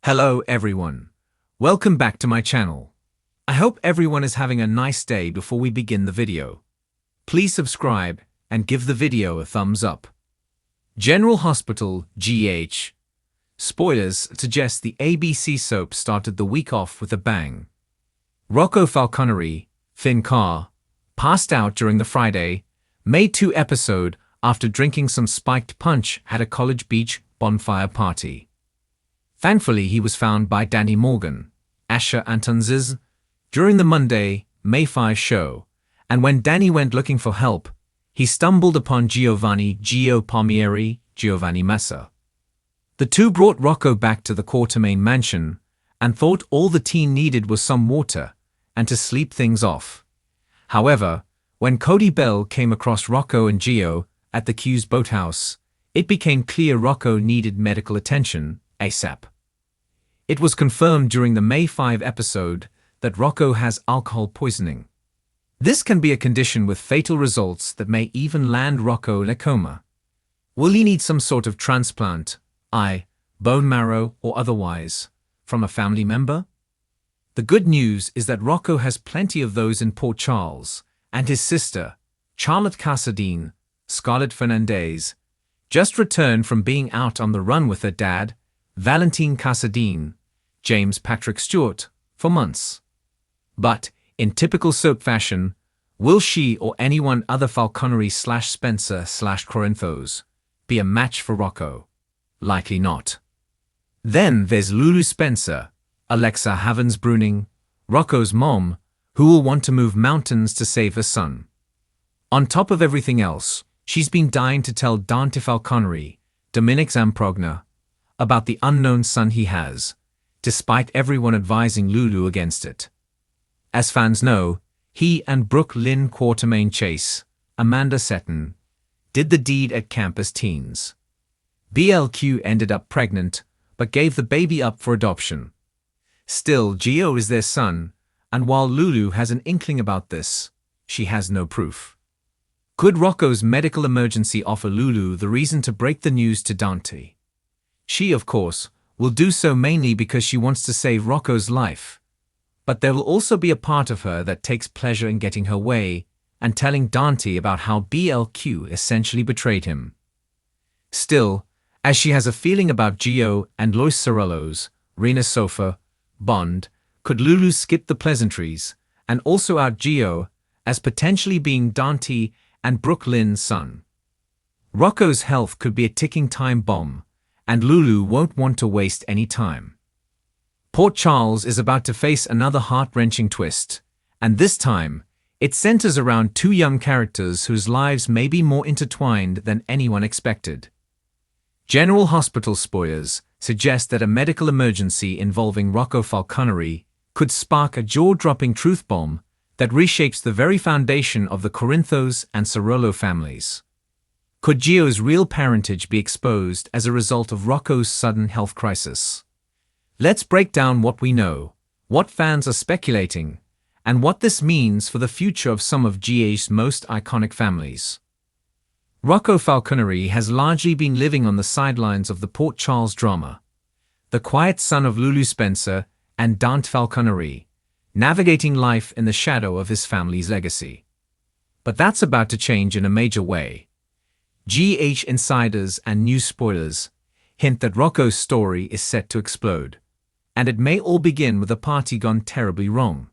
Hello everyone. Welcome back to my channel. I hope everyone is having a nice day before we begin the video. Please subscribe and give the video a thumbs up. General Hospital, GH. Spoilers suggest the ABC soap started the week off with a bang. Rocco Falconeri, Finn Carr, passed out during the Friday, May 2 episode after drinking some spiked punch at a college beach bonfire party. Thankfully, he was found by Danny Morgan, Asher Antonziz, during the Monday, May 5 show, and when Danny went looking for help, he stumbled upon Giovanni Massa. The two brought Rocco back to the Quartermain mansion and thought all the teen needed was some water and to sleep things off. However, when Cody Bell came across Rocco and Gio at the Q's boathouse, it became clear Rocco needed medical attention ASAP. It was confirmed during the May 5 episode that Rocco has alcohol poisoning. This can be a condition with fatal results that may even land Rocco in a coma. Will he need some sort of transplant, eye, bone marrow or otherwise, from a family member? The good news is that Rocco has plenty of those in Port Charles, and his sister, Charlotte Casadine, Scarlett Fernandez, just returned from being out on the run with her dad, Valentine Casadine, James Patrick Stewart, for months. But, in typical soap fashion, will she or anyone other Falconeri/Spencer/Corinthos be a match for Rocco? Likely not. Then there's Lulu Spencer, Alexa Havens-Bruning, Rocco's mom, who will want to move mountains to save her son. On top of everything else, she's been dying to tell Dante Falconeri, Dominic Zamprogna, about the unknown son he has, despite everyone advising Lulu against it. As fans know, he and Brooke Lynn Quartermain Chase, Amanda Seton, did the deed at camp as teens. BLQ ended up pregnant, but gave the baby up for adoption. Still, Gio is their son, and while Lulu has an inkling about this, she has no proof. Could Rocco's medical emergency offer Lulu the reason to break the news to Dante? She, of course, will do so mainly because she wants to save Rocco's life. But there will also be a part of her that takes pleasure in getting her way and telling Dante about how BLQ essentially betrayed him. Still, as she has a feeling about Gio and Lois Sorello's, Rena Sofa, bond, could Lulu skip the pleasantries and also out Gio as potentially being Dante and Brooke Lynn's son? Rocco's health could be a ticking time bomb, and Lulu won't want to waste any time. Port Charles is about to face another heart-wrenching twist, and this time, it centers around two young characters whose lives may be more intertwined than anyone expected. General Hospital spoilers suggest that a medical emergency involving Rocco Falconeri could spark a jaw-dropping truth bomb that reshapes the very foundation of the Corinthos and Sorello families. Could Gio's real parentage be exposed as a result of Rocco's sudden health crisis? Let's break down what we know, what fans are speculating, and what this means for the future of some of GH's most iconic families. Rocco Falconeri has largely been living on the sidelines of the Port Charles drama, the quiet son of Lulu Spencer and Dante Falconeri, navigating life in the shadow of his family's legacy. But that's about to change in a major way. GH insiders and news spoilers hint that Rocco's story is set to explode, and it may all begin with a party gone terribly wrong.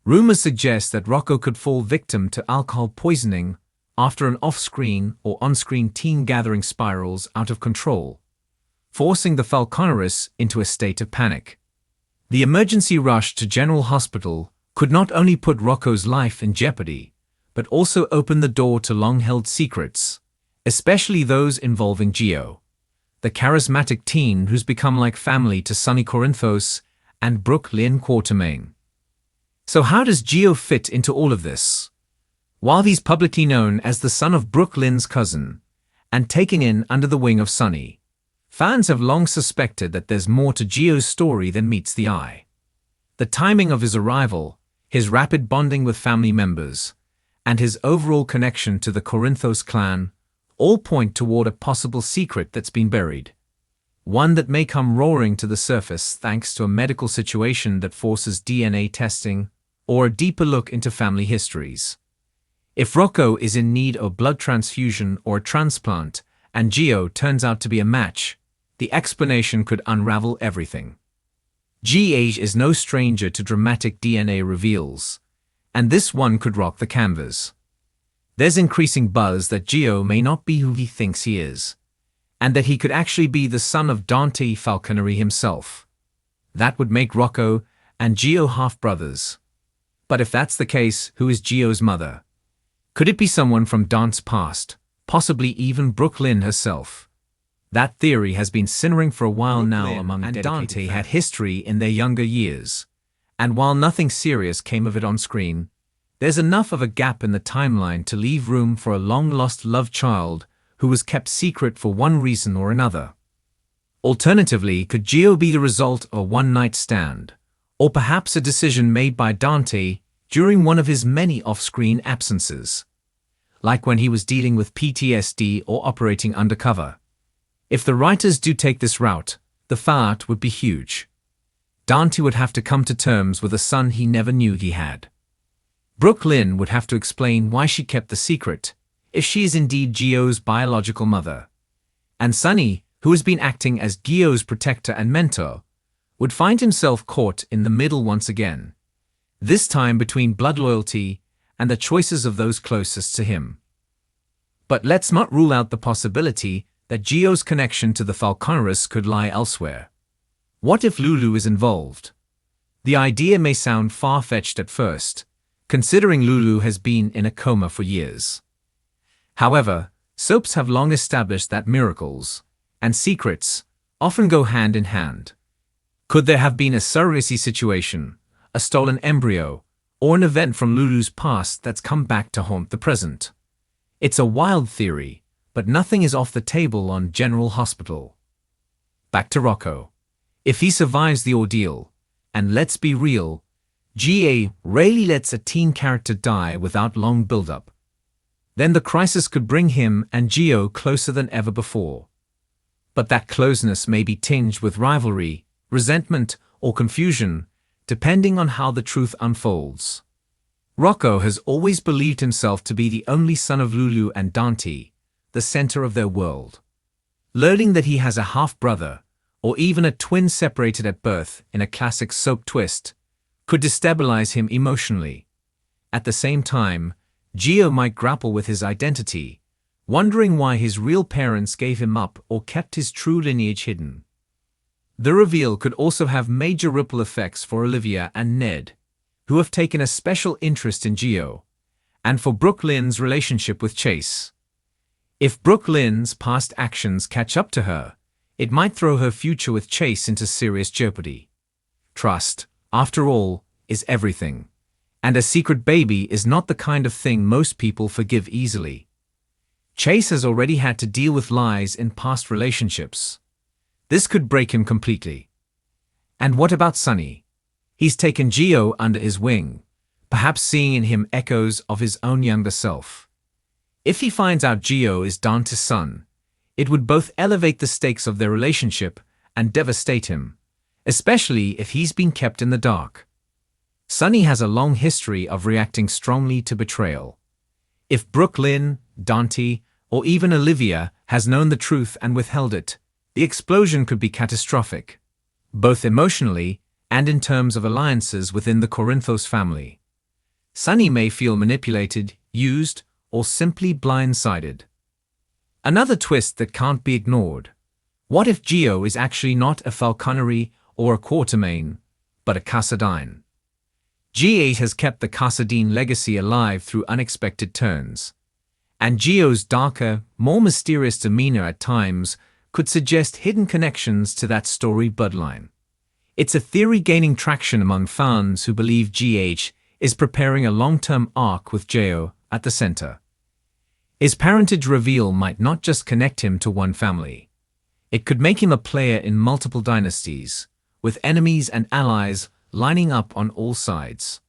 Rumors suggest that Rocco could fall victim to alcohol poisoning after an off-screen or on-screen teen gathering spirals out of control, forcing the Falconeris into a state of panic. The emergency rush to General Hospital could not only put Rocco's life in jeopardy, but also open the door to long-held secrets, especially those involving Gio, the charismatic teen who's become like family to Sonny Corinthos and Brooke Lynn Quartermain. So how does Gio fit into all of this? While he's publicly known as the son of Brooke Lynn's cousin, and taken in under the wing of Sonny, fans have long suspected that there's more to Gio's story than meets the eye. The timing of his arrival, his rapid bonding with family members, and his overall connection to the Corinthos clan all point toward a possible secret that's been buried. one that may come roaring to the surface thanks to a medical situation that forces DNA testing or a deeper look into family histories. If Rocco is in need of blood transfusion or a transplant, and Gio turns out to be a match, the explanation could unravel everything. GH is no stranger to dramatic DNA reveals, and this one could rock the canvas. There's increasing buzz that Gio may not be who he thinks he is, and that he could actually be the son of Dante Falconeri himself. That would make Rocco and Gio half-brothers. But if that's the case, who is Gio's mother? Could it be someone from Dante's past, possibly even Brooklyn herself? That theory has been simmering for a while now among and Dante had history in their younger years, and while nothing serious came of it on screen, there's enough of a gap in the timeline to leave room for a long-lost love child who was kept secret for one reason or another. Alternatively, could Gio be the result of a one-night stand, or perhaps a decision made by Dante during one of his many off-screen absences, like when he was dealing with PTSD or operating undercover? If the writers do take this route, the fallout would be huge. Dante would have to come to terms with a son he never knew he had. Brooklyn would have to explain why she kept the secret, if she is indeed Gio's biological mother. And Sonny, who has been acting as Gio's protector and mentor, would find himself caught in the middle once again, this time between blood loyalty and the choices of those closest to him. But let's not rule out the possibility that Gio's connection to the Falconeris could lie elsewhere. What if Lulu is involved? The idea may sound far-fetched at first, considering Lulu has been in a coma for years. However, soaps have long established that miracles and secrets often go hand in hand. Could there have been a surrogacy situation, a stolen embryo, or an event from Lulu's past that's come back to haunt the present? It's a wild theory, but nothing is off the table on General Hospital. Back to Rocco. If he survives the ordeal, and let's be real, GA rarely lets a teen character die without long build-up, then the crisis could bring him and Gio closer than ever before. But that closeness may be tinged with rivalry, resentment, or confusion, depending on how the truth unfolds. Rocco has always believed himself to be the only son of Lulu and Dante, the center of their world. Learning that he has a half-brother, or even a twin separated at birth in a classic soap twist, could destabilize him emotionally. At the same time, Gio might grapple with his identity, wondering why his real parents gave him up or kept his true lineage hidden. The reveal could also have major ripple effects for Olivia and Ned, who have taken a special interest in Gio, and for Brooklyn's relationship with Chase. If Brooklyn's past actions catch up to her, it might throw her future with Chase into serious jeopardy. Trust, after all, is everything, and a secret baby is not the kind of thing most people forgive easily. Chase has already had to deal with lies in past relationships. This could break him completely. And what about Sonny? He's taken Gio under his wing, perhaps seeing in him echoes of his own younger self. If he finds out Gio is Dante's son, it would both elevate the stakes of their relationship and devastate him, especially if he's been kept in the dark. Sonny has a long history of reacting strongly to betrayal. If Brooklyn, Dante, or even Olivia has known the truth and withheld it, the explosion could be catastrophic, both emotionally and in terms of alliances within the Corinthos family. Sonny may feel manipulated, used, or simply blindsided. Another twist that can't be ignored. What if Gio is actually not a Falconeri or a Quatermain, but a Casadine? G8 has kept the Casadine legacy alive through unexpected turns, and Gio's darker, more mysterious demeanor at times could suggest hidden connections to that storied bloodline. It's a theory gaining traction among fans who believe GH is preparing a long-term arc with Gio at the center. His parentage reveal might not just connect him to one family. It could make him a player in multiple dynasties, with enemies and allies lining up on all sides.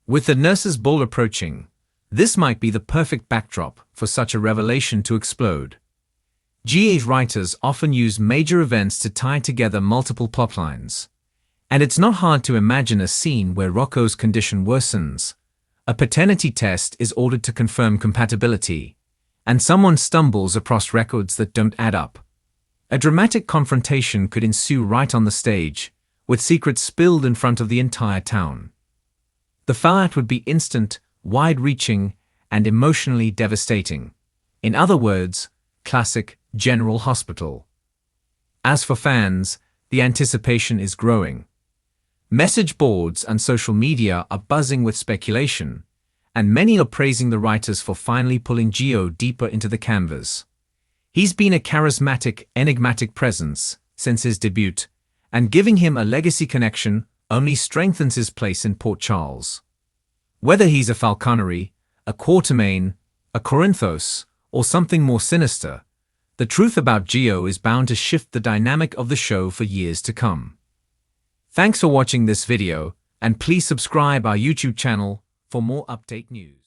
With the Nurses' Ball approaching, this might be the perfect backdrop for such a revelation to explode. GA's writers often use major events to tie together multiple plotlines. And it's not hard to imagine a scene where Rocco's condition worsens. A paternity test is ordered to confirm compatibility, and someone stumbles across records that don't add up. A dramatic confrontation could ensue right on the stage, with secrets spilled in front of the entire town. The fallout would be instant, wide-reaching, and emotionally devastating. In other words, classic General Hospital. As for fans, the anticipation is growing. Message boards and social media are buzzing with speculation, and many are praising the writers for finally pulling Gio deeper into the canvas. He's been a charismatic, enigmatic presence since his debut, and giving him a legacy connection only strengthens his place in Port Charles. Whether he's a Falconeri, a Quatermain, a Corinthos, or something more sinister, the truth about Gio is bound to shift the dynamic of the show for years to come. Thanks for watching this video, and please subscribe our YouTube channel for more update news.